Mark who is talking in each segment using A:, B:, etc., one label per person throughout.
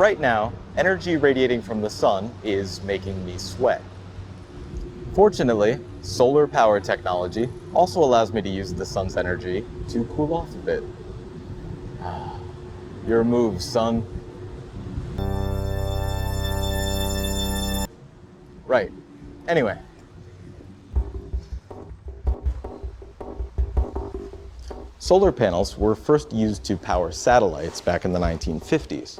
A: right now, energy radiating from the sun is making me sweat. Fortunately, solar power technology also allows me to use the sun's energy to cool off a bit. Your move, son. Right. Anyway. Solar panels were first used to power satellites back in the 1950s.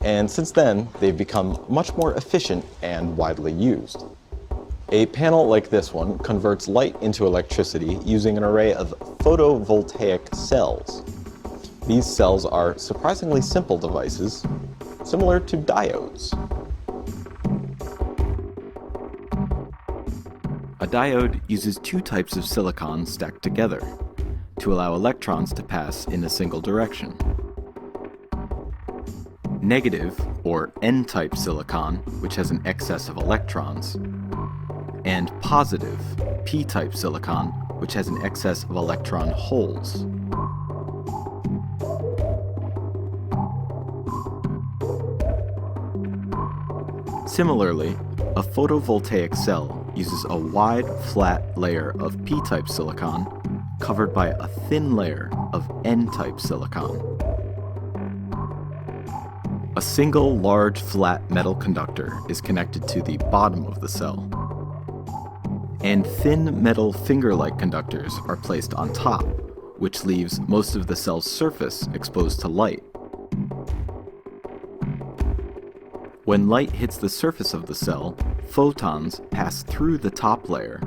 A: And since then, they've become much more efficient and widely used. A panel like this one converts light into electricity using an array of photovoltaic cells. These cells are surprisingly simple devices, similar to diodes.
B: A diode uses two types of silicon stacked together to allow electrons to pass in a single direction. Negative, or N-type silicon, which has an excess of electrons, and positive, P-type silicon, which has an excess of electron holes. Similarly, a photovoltaic cell uses a wide, flat layer of P-type silicon covered by a thin layer of N-type silicon. A single large flat metal conductor is connected to the bottom of the cell, and thin metal finger-like conductors are placed on top, which leaves most of the cell's surface exposed to light. When light hits the surface of the cell, photons pass through the top layer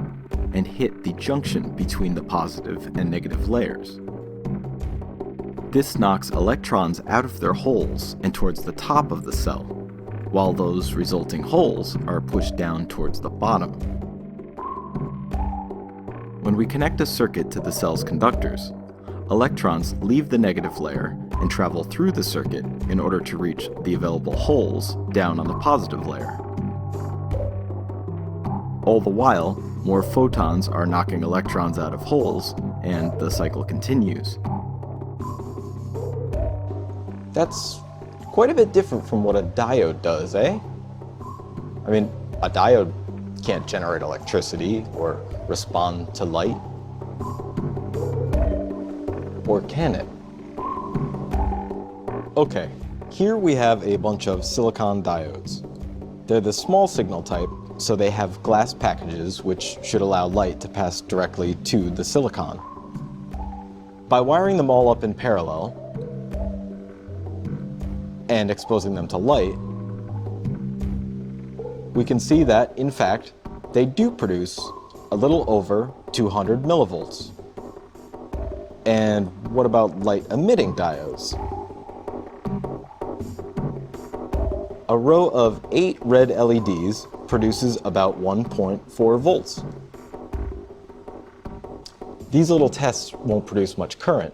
B: and hit the junction between the positive and negative layers. This knocks electrons out of their holes and towards the top of the cell, while those resulting holes are pushed down towards the bottom. When we connect a circuit to the cell's conductors, electrons leave the negative layer and travel through the circuit in order to reach the available holes down on the positive layer. All the while, more photons are knocking electrons out of holes, and the cycle continues.
A: That's quite a bit different from what a diode does, eh? I mean, a diode can't generate electricity or respond to light. Or can it? Okay, here we have a bunch of silicon diodes. They're the small signal type, so they have glass packages which should allow light to pass directly to the silicon. By wiring them all up in parallel and exposing them to light, we can see that, in fact, they do produce a little over 200 millivolts. And what about light-emitting diodes? A row of 8 red LEDs produces about 1.4 volts. These little tests won't produce much current,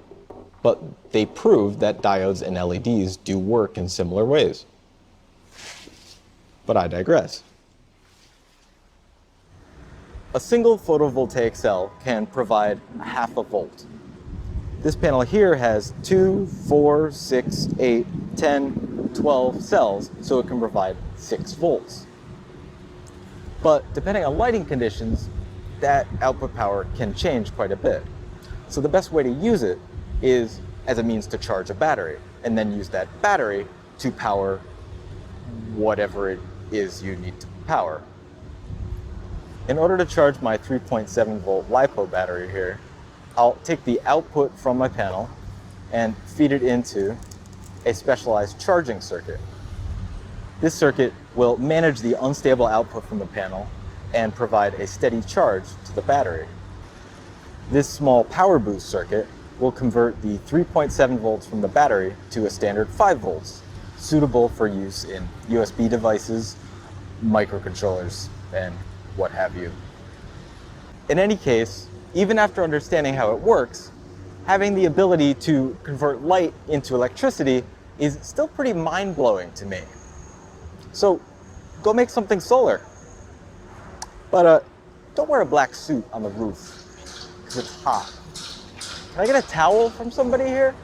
A: but they prove that diodes and LEDs do work in similar ways. But I digress. A single photovoltaic cell can provide half a volt. This panel here has 2, 4, 6, 8, 10, 12 cells, so it can provide 6 volts. But depending on lighting conditions, that output power can change quite a bit. So the best way to use it is as a means to charge a battery, and then use that battery to power whatever it is you need to power. In order to charge my 3.7 volt LiPo battery here, I'll take the output from my panel and feed it into a specialized charging circuit. This circuit will manage the unstable output from the panel and provide a steady charge to the battery. This small power boost circuit will convert the 3.7 volts from the battery to a standard 5 volts, suitable for use in USB devices, microcontrollers, and what have you. In any case, even after understanding how it works, having the ability to convert light into electricity is still pretty mind-blowing to me. So go make something solar. But don't wear a black suit on the roof, because it's hot. Can I get a towel from somebody here?